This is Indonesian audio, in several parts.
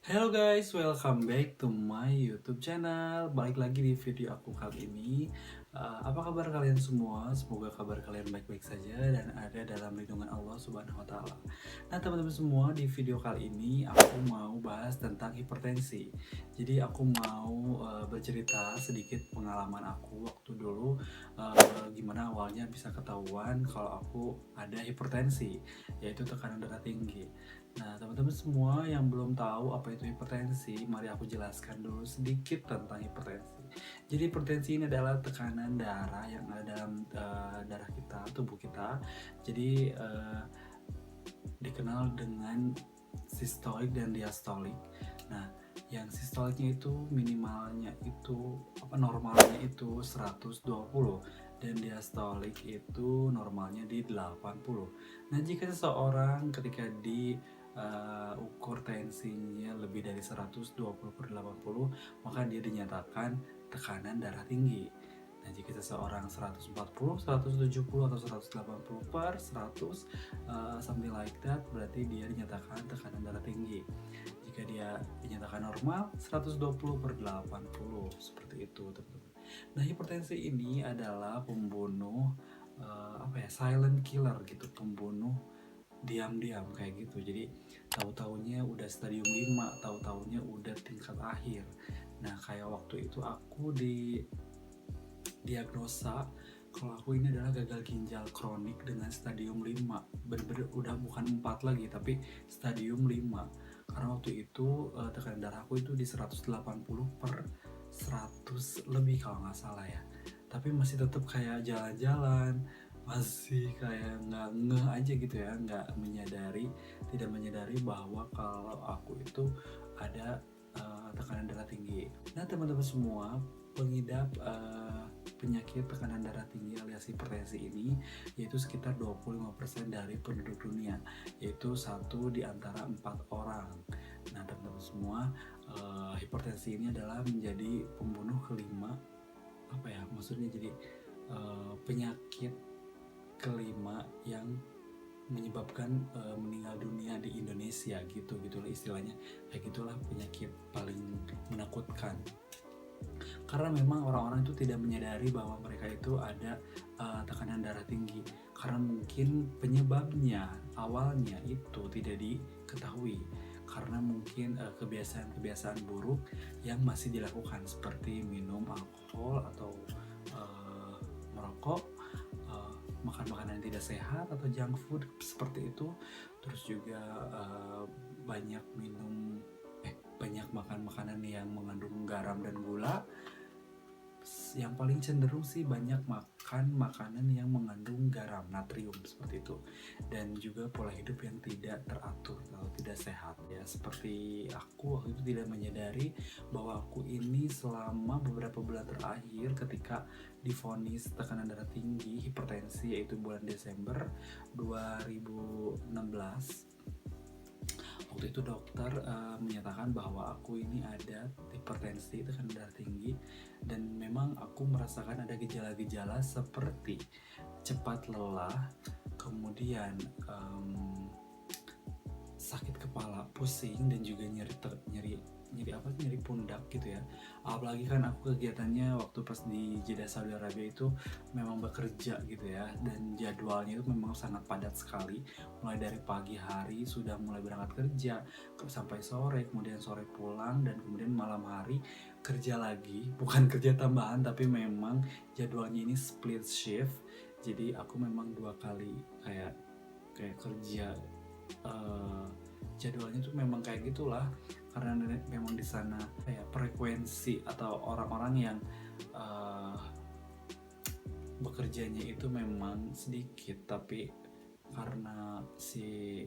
Hello guys, welcome back to my YouTube channel. Balik lagi di video aku kali ini. Apa kabar kalian semua? Semoga kabar kalian baik-baik saja dan ada dalam lindungan Allah Subhanahu wa Ta'ala. Nah, teman-teman semua, di video kali ini aku mau bahas tentang hipertensi. Jadi, aku mau bercerita sedikit pengalaman aku waktu dulu, gimana awalnya bisa ketahuan kalau aku ada hipertensi, yaitu tekanan darah tinggi. Nah, teman-teman semua yang belum tahu apa itu hipertensi, mari aku jelaskan dulu sedikit tentang hipertensi. Jadi, hipertensi ini adalah tekanan darah yang ada dalam darah kita, tubuh kita. Jadi, dikenal dengan sistolik dan diastolik. Nah, yang sistoliknya itu minimalnya itu normalnya itu 120 dan diastolik itu normalnya di 80. Nah, jika seseorang ketika di ukur tensinya lebih dari 120/80, maka dia dinyatakan tekanan darah tinggi. Nah, jika seseorang 140, 170 atau 180/100, something like that, berarti dia dinyatakan tekanan darah tinggi. Jika dia dinyatakan normal, 120/80, seperti itu, teman-teman. Nah, hipertensi ini adalah pembunuh silent killer gitu, pembunuh diam-diam kayak gitu. Jadi tahu-taunya udah stadium 5, tahu-taunya udah tingkat akhir. Nah, kayak waktu itu aku diagnosa kalau aku ini adalah gagal ginjal kronik dengan stadium 5. Bener-bener udah bukan 4 lagi tapi stadium 5. Karena waktu itu tekanan darahku itu di 180/100 lebih kalau nggak salah ya. Tapi masih tetap kayak jalan-jalan, masih kayak nggak ngeh aja gitu ya, tidak menyadari bahwa kalau aku itu ada tekanan darah tinggi. Nah, teman-teman semua, pengidap penyakit tekanan darah tinggi alias hipertensi ini yaitu sekitar 25% dari penduduk dunia, yaitu 1 di antara 4 orang. Nah, teman-teman semua, hipertensi ini adalah menjadi pembunuh kelima, maksudnya jadi penyakit kelima yang menyebabkan meninggal dunia di Indonesia gitulah istilahnya, kayak gitulah, penyakit paling menakutkan. Karena memang orang-orang itu tidak menyadari bahwa mereka itu ada tekanan darah tinggi, karena mungkin penyebabnya awalnya itu tidak diketahui, karena mungkin kebiasaan-kebiasaan buruk yang masih dilakukan seperti minum alkohol atau merokok, makan makanan yang tidak sehat atau junk food seperti itu, terus juga banyak makan makanan yang mengandung garam dan gula. Yang paling cenderung sih banyak makan makanan yang mengandung garam, natrium seperti itu, dan juga pola hidup yang tidak teratur atau tidak sehat ya. Seperti aku waktu itu tidak menyadari bahwa aku ini selama beberapa bulan terakhir ketika divonis tekanan darah tinggi hipertensi, yaitu bulan Desember 2016. Waktu itu dokter menyatakan bahwa aku ini ada hipertensi, tekanan darah tinggi, dan memang aku merasakan ada gejala-gejala seperti cepat lelah, kemudian sakit kepala, pusing, dan juga nyeri pundak gitu ya. Apalagi kan aku kegiatannya waktu pas di Jeddah Saudi Arabia itu memang bekerja gitu ya, dan jadwalnya itu memang sangat padat sekali, mulai dari pagi hari sudah mulai berangkat kerja sampai sore, kemudian sore pulang, dan kemudian malam hari kerja lagi. Bukan kerja tambahan, tapi memang jadwalnya ini split shift. Jadi aku memang 2 kali kayak kerja. Jadwalnya tuh memang kayak gitulah, karena memang di sana frekuensi atau orang-orang yang bekerjanya itu memang sedikit, tapi karena si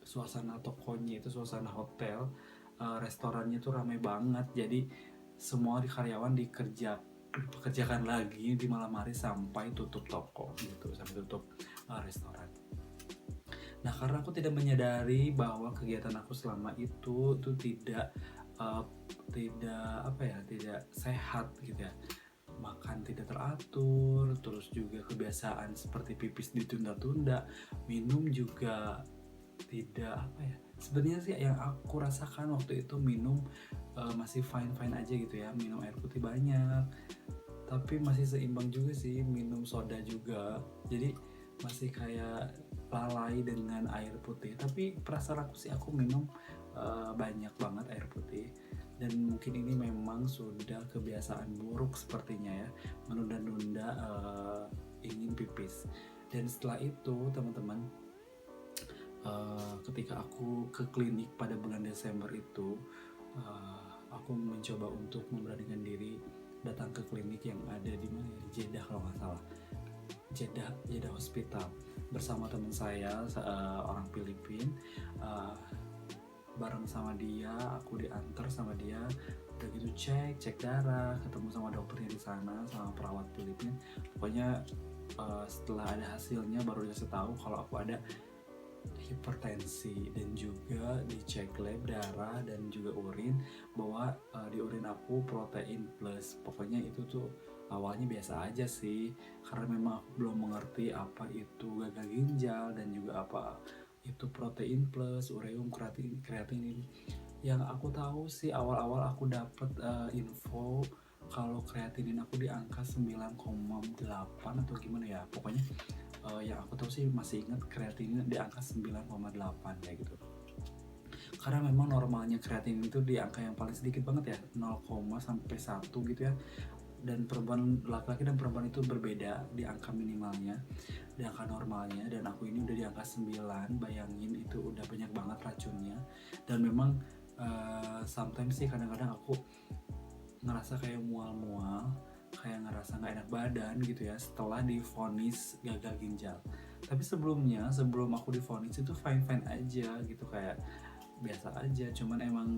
suasana tokonya itu suasana hotel, restorannya tuh ramai banget, jadi semua karyawan dipekerjakan lagi di malam hari sampai tutup toko gitu, sampai tutup restoran. Nah, karena aku tidak menyadari bahwa kegiatan aku selama itu tidak sehat gitu ya. Makan tidak teratur, terus juga kebiasaan seperti pipis ditunda-tunda, minum juga tidak sebenarnya sih yang aku rasakan waktu itu minum masih fine aja gitu ya, minum air putih banyak, tapi masih seimbang juga sih minum soda juga, jadi masih kayak lalai dengan air putih. Tapi perasaan aku sih aku minum banyak banget air putih, dan mungkin ini memang sudah kebiasaan buruk sepertinya ya, menunda-nunda ingin pipis. Dan setelah itu teman-teman, ketika aku ke klinik pada bulan Desember itu, aku mencoba untuk memberanikan diri datang ke klinik yang ada di mana ya, di Jeddah kalau nggak salah, Jeddah Hospital, bersama teman saya orang Filipina. Bareng sama dia, aku diantar sama dia, udah gitu cek darah, ketemu sama dokternya di sana, sama perawat Filipina. Pokoknya setelah ada hasilnya baru dikasih tahu kalau aku ada hipertensi, dan juga dicek lab darah dan juga urin bahwa di urin aku protein plus. Pokoknya itu tuh awalnya biasa aja sih, karena memang aku belum mengerti apa itu gagal ginjal dan juga apa itu protein plus, ureum, kreatinin. Yang aku tahu sih awal-awal aku dapet info kalau kreatinin aku di angka 9,8 atau gimana ya, pokoknya yang aku tahu sih masih ingat kreatinin di angka 9,8 kayak gitu. Karena memang normalnya kreatinin itu di angka yang paling sedikit banget ya, 0, sampai 1 gitu ya. Dan perempuan, laki-laki dan perempuan itu berbeda di angka minimalnya, di angka normalnya, dan aku ini udah di angka 9. Bayangin itu udah banyak banget racunnya. Dan memang sometimes sih kadang-kadang aku ngerasa kayak mual-mual, kayak ngerasa nggak enak badan gitu ya setelah divonis gagal ginjal. Tapi sebelumnya, sebelum aku divonis itu fine aja gitu, kayak biasa aja. Cuman emang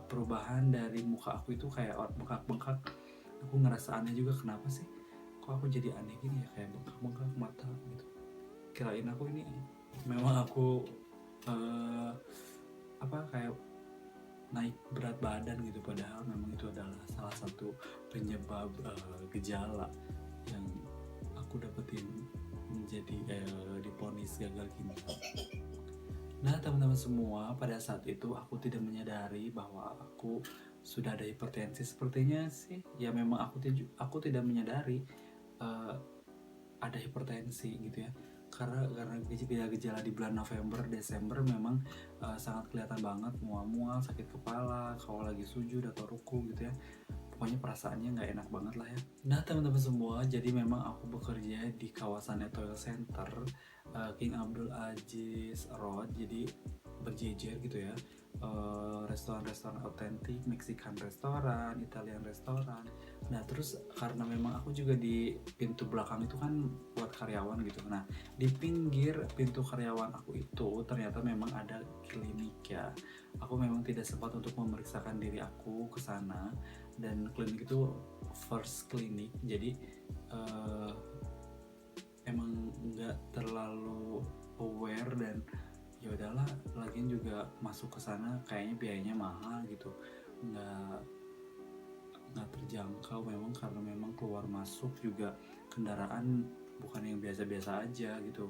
perubahan dari muka aku itu kayak bengkak-bengkak. Aku ngerasa aneh juga, kenapa sih kok aku jadi aneh gini ya, kayak bengkak-bengkak mata gitu. Kirain aku ini memang aku kayak naik berat badan gitu, padahal memang itu adalah salah satu penyebab gejala yang aku dapetin menjadi divonis gagal ginjal. Nah teman-teman semua, pada saat itu aku tidak menyadari bahwa aku sudah ada hipertensi. Sepertinya sih ya memang aku tidak menyadari ada hipertensi gitu ya, karena gejala di bulan November Desember memang sangat kelihatan banget, mual-mual, sakit kepala kalau lagi sujud atau ruku gitu ya. Pokoknya perasaannya nggak enak banget lah ya. Nah teman-teman semua, jadi memang aku bekerja di kawasan Etoile Center, King Abdul Aziz Road, jadi berjejer gitu ya, restoran-restoran otentik, Mexican restoran, Italian restoran. Nah terus karena memang aku juga di pintu belakang itu kan buat karyawan gitu. Nah di pinggir pintu karyawan aku itu ternyata memang ada klinik ya. Aku memang tidak sempat untuk memeriksakan diri aku ke sana, dan klinik itu first klinik, jadi emang nggak terlalu aware, dan ya udahlah, lagian juga masuk ke sana kayaknya biayanya mahal gitu, nggak terjangkau memang, karena memang keluar masuk juga kendaraan bukan yang biasa-biasa aja gitu.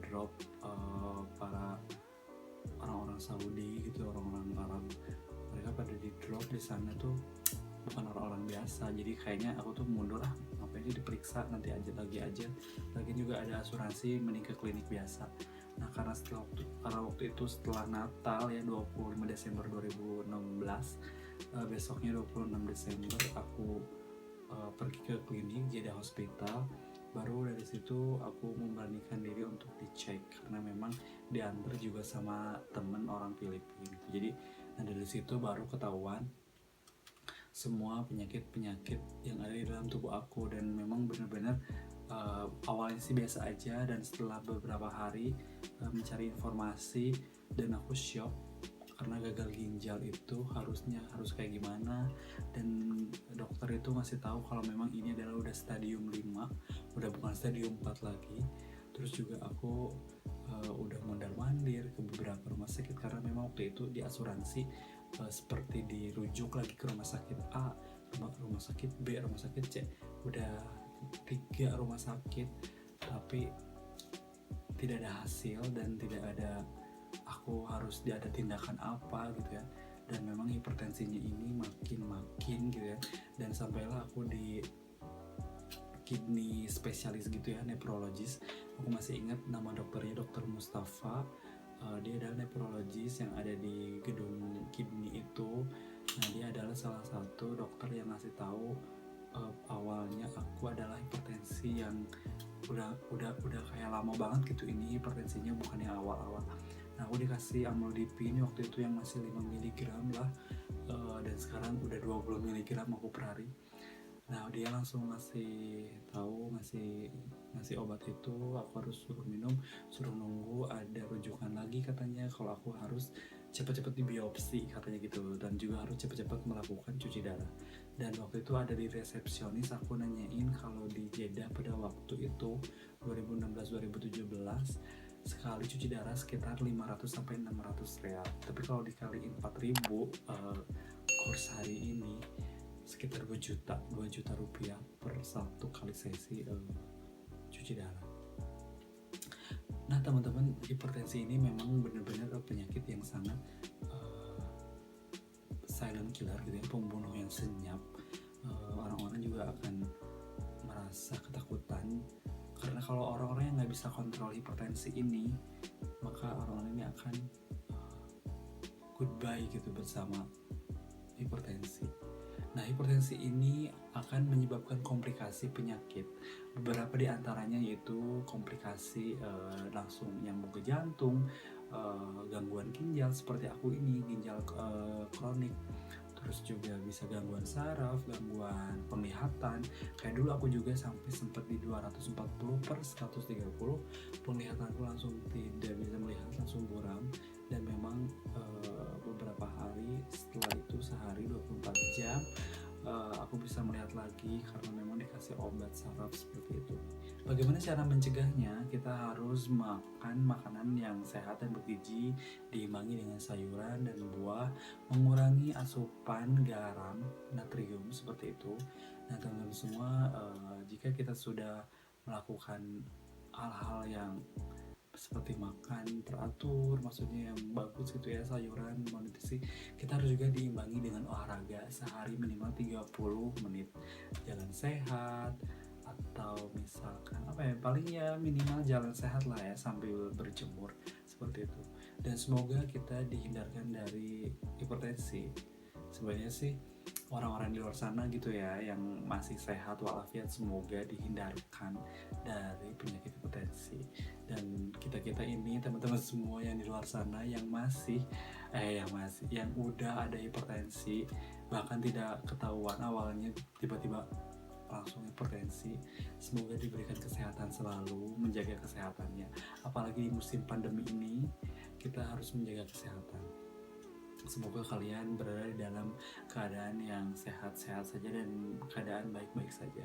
Drop para orang-orang Saudi gitu, orang-orang Arab, mereka pada di drop di sana tuh bukan orang-orang biasa. Jadi kayaknya aku tuh mundur, ngapain sih diperiksa, nanti aja lagi juga ada asuransi, mending ke klinik biasa. Nah karena waktu itu setelah Natal ya, 25 Desember 2016, besoknya 26 Desember aku pergi ke klinik Jeddah Hospital. Baru dari situ aku memberanikan diri untuk dicek, karena memang diantar juga sama temen orang Filipina gitu. Jadi dari situ baru ketahuan semua penyakit yang ada di dalam tubuh aku, dan memang benar-benar awalnya sih biasa aja, dan setelah beberapa hari mencari informasi, dan aku shock karena gagal ginjal itu harus kayak gimana, dan dokter itu ngasih tahu kalau memang ini adalah udah stadium 5, udah bukan stadium 4 lagi. Terus juga aku udah mondar-mandir ke beberapa rumah sakit, karena memang waktu itu di asuransi seperti dirujuk lagi ke rumah sakit A, rumah sakit B, rumah sakit C, udah 3 rumah sakit, tapi tidak ada hasil, dan tidak ada aku harus ada tindakan apa gitu ya. Dan memang hipertensinya ini makin gitu ya, dan sampailah aku di kidney spesialis gitu ya, nephrologis. Aku masih ingat nama dokternya, Dokter Mustafa. Dia adalah nephrologis yang ada di gedung kidney itu. Nah, dia adalah salah satu dokter yang ngasih tahu awalnya aku adalah hipertensi yang udah kayak lama banget gitu, ini hipertensinya bukan yang awal-awal. Nah, aku dikasih amlodipine waktu itu yang masih 5 mg lah, dan sekarang udah 20 mg aku per hari. Nah, dia langsung ngasih obat itu, aku harus suruh minum, suruh nunggu ada rujukan lagi katanya kalau aku harus cepat-cepat dibiopsi katanya gitu, dan juga harus cepat-cepat melakukan cuci darah. Dan waktu itu ada di resepsionis, aku nanyain kalau di Jeddah pada waktu itu 2016-2017 sekali cuci darah sekitar 500 sampai 600 real. Tapi kalau dikaliin 4000 kurs hari ini sekitar 2 juta rupiah per satu kali sesi cuci darah. Nah, teman-teman, hipertensi ini memang benar-benar penyakit yang sangat silent killer gitu ya, pembunuh yang senyap. Orang-orang juga akan merasa ketakutan karena kalau orang-orang yang nggak bisa kontrol hipertensi ini, maka orang-orang ini akan goodbye gitu bersama hipertensi. Nah, hipertensi ini akan menyebabkan komplikasi penyakit. Beberapa di antaranya yaitu komplikasi langsung nyambung ke jantung, gangguan ginjal seperti aku ini, ginjal kronik. Terus juga bisa gangguan saraf, gangguan penglihatan. Kayak dulu aku juga sampai sempat di 240/130, penglihatanku langsung tidak bisa melihat, langsung buram. Dan memang beberapa hari setelah itu, sehari 24 jam aku bisa melihat lagi karena memang dikasih obat saraf seperti itu. Bagaimana cara mencegahnya? Kita harus makan makanan yang sehat dan bergizi, diimbangi dengan sayuran dan buah, mengurangi asupan garam, natrium seperti itu. Nah, teman-teman semua, jika kita sudah melakukan hal-hal yang seperti makan teratur, maksudnya yang bagus gitu ya, sayuran, nutrisi, kita harus juga diimbangi dengan olahraga sehari minimal 30 menit, jalan sehat, atau misalkan paling ya minimal jalan sehat lah ya sambil berjemur seperti itu. Dan semoga kita dihindarkan dari hipertensi. Sebenarnya sih orang-orang di luar sana gitu ya yang masih sehat walafiat, semoga dihindarkan dari penyakit hipertensi. Dan kita ini, teman-teman semua yang di luar sana yang udah ada hipertensi, bahkan tidak ketahuan awalnya tiba-tiba langsung hipertensi, semoga diberikan kesehatan selalu, menjaga kesehatannya. Apalagi di musim pandemi ini, kita harus menjaga kesehatan. Semoga kalian berada di dalam keadaan yang sehat-sehat saja dan keadaan baik-baik saja.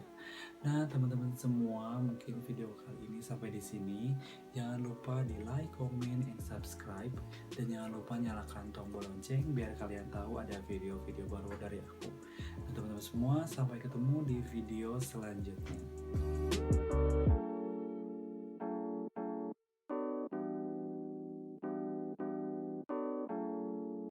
Nah, teman-teman semua, mungkin video kali ini sampai di sini. Jangan lupa di like, comment, and subscribe, dan jangan lupa nyalakan tombol lonceng biar kalian tahu ada video-video baru dari aku. Nah, teman-teman semua, sampai ketemu di video selanjutnya.